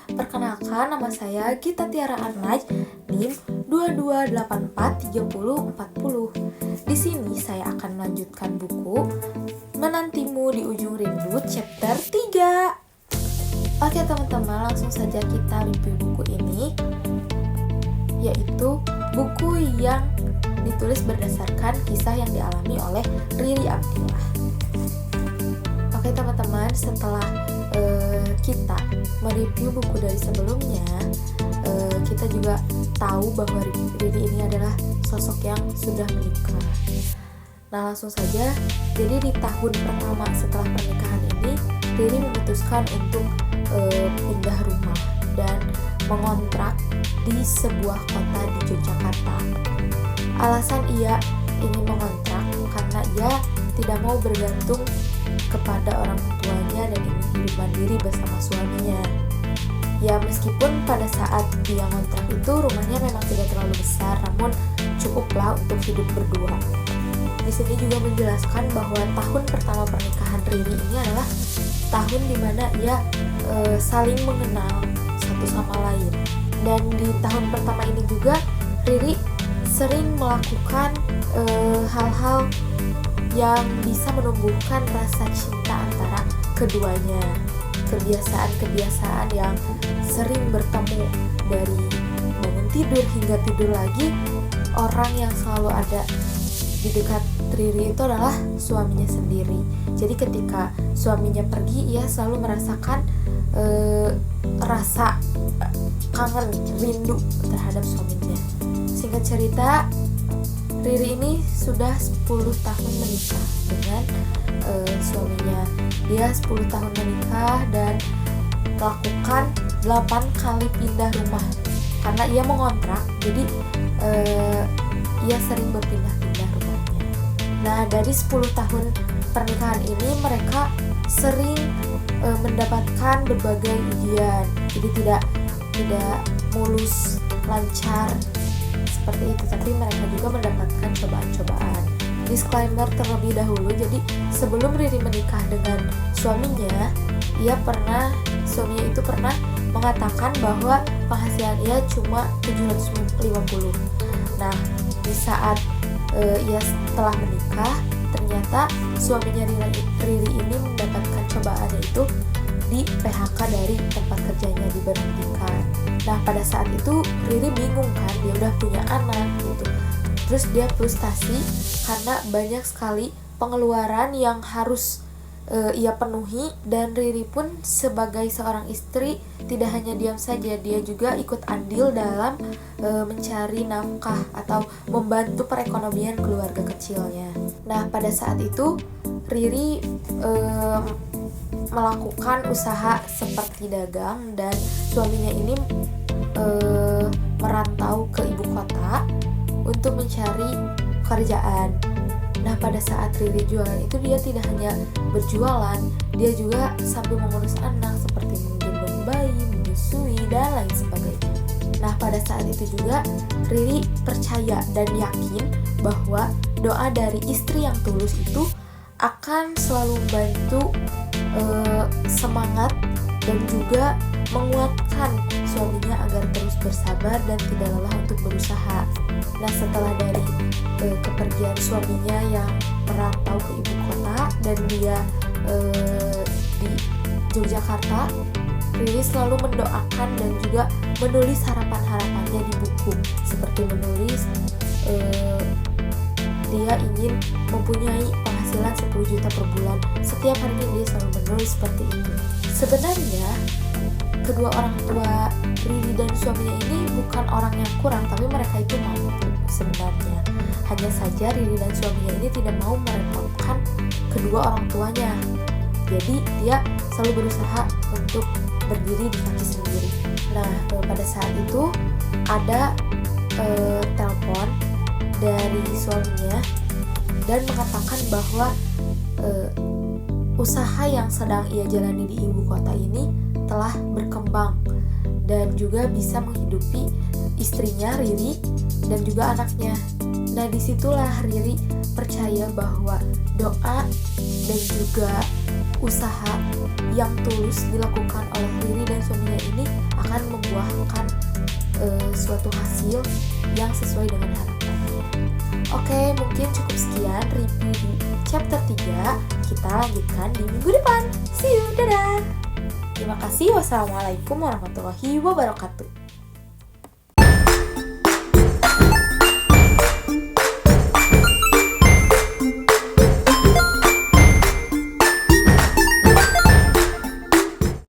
Perkenalkan, nama saya Gita Tiara Arnaj, NIM 22843040. Di sini saya akan melanjutkan buku Menantimu di Ujung Rindu chapter 3. Oke teman-teman, langsung saja kita review buku ini, yaitu buku yang ditulis berdasarkan kisah yang dialami oleh Riri Abdillah. Oke teman-teman, setelah kita mereview buku dari sebelumnya, kita juga tahu bahwa Riri ini adalah sosok yang sudah menikah. Nah, langsung saja, jadi di tahun pertama setelah pernikahan ini, Riri memutuskan untuk pindah rumah dan mengontrak di sebuah kota di Yogyakarta. Alasan ia ingin mengontrak karena ia tidak mau bergantung kepada orang tuanya dan ingin hidup mandiri bersama suaminya. Ya, meskipun pada saat dia ngontrak itu rumahnya memang tidak terlalu besar, namun cukuplah untuk hidup berdua. Di sini juga menjelaskan bahwa tahun pertama pernikahan Riri ini adalah tahun dimana ia saling mengenal satu sama lain. Dan di tahun pertama ini juga Riri sering melakukan hal-hal yang bisa menumbuhkan rasa cinta antara keduanya. Kebiasaan-kebiasaan yang sering bertemu, dari bangun tidur hingga tidur lagi. Orang yang selalu ada di dekat Riri itu adalah suaminya sendiri. Jadi ketika suaminya pergi, ia selalu merasakan rasa kangen, rindu terhadap suaminya. Singkat cerita, Riri ini sudah 10 tahun menikah dengan suaminya. Dia 10 tahun menikah dan melakukan 8 kali pindah rumah. Karena ia mengontrak, jadi ia sering berpindah-pindah rumahnya. Nah, dari 10 tahun pernikahan ini mereka sering mendapatkan berbagai ujian. Jadi tidak mulus lancar seperti itu, tapi mereka juga mendapatkan cobaan-cobaan. Disclaimer terlebih dahulu, jadi sebelum Riri menikah dengan suaminya, suaminya itu pernah mengatakan bahwa penghasilan ia cuma 750. Nah, di saat ia setelah menikah, ternyata suaminya Riri ini mendapatkan cobaan, yaitu di PHK dari tempat kerjanya, diberhentikan. Nah, pada saat itu Riri bingung kan, dia udah punya anak gitu. Terus dia frustasi karena banyak sekali pengeluaran yang harus ia penuhi, dan Riri pun sebagai seorang istri tidak hanya diam saja, dia juga ikut andil dalam mencari nafkah atau membantu perekonomian keluarga kecilnya. Nah, pada saat itu Riri melakukan usaha seperti dagang, dan suaminya ini merantau ke ibu kota untuk mencari pekerjaan. Nah, pada saat Riri jualan itu, dia tidak hanya berjualan, dia juga sambil mengurus anak seperti menggendong bayi, menyusui, dan lain sebagainya. Nah, pada saat itu juga Riri percaya dan yakin bahwa doa dari istri yang tulus itu akan selalu membantu semangat dan juga menguatkan suaminya agar terus bersabar dan tidak lelah untuk berusaha. Nah, setelah dari kepergian suaminya yang merantau ke ibu kota dan dia di Yogyakarta, Riri selalu mendoakan dan juga menulis harapan-harapannya di buku, seperti menulis dia ingin mempunyai penghasilan 10 juta per bulan. Setiap harinya dia selalu menulis seperti itu. Sebenarnya kedua orang tua Riri dan suaminya ini bukan orang yang kurang, tapi mereka itu mampu sebenarnya. Hanya saja Riri dan suaminya ini tidak mau merepotkan kedua orang tuanya. Jadi dia selalu berusaha untuk berdiri di kaki sendiri. Nah, pada saat itu ada telepon dari suaminya dan mengatakan bahwa usaha yang sedang ia jalani di ibu kota ini telah berkembang dan juga bisa menghidupi istrinya Riri dan juga anaknya. Nah, disitulah Riri percaya bahwa doa dan juga usaha yang tulus dilakukan oleh Riri dan suaminya ini akan membuahkan suatu hasil yang sesuai dengan harapan. Oke, mungkin cukup sekian review di chapter 3. Kita lanjutkan di minggu depan. See you, dadah. Terima kasih. Wassalamualaikum warahmatullahi wabarakatuh.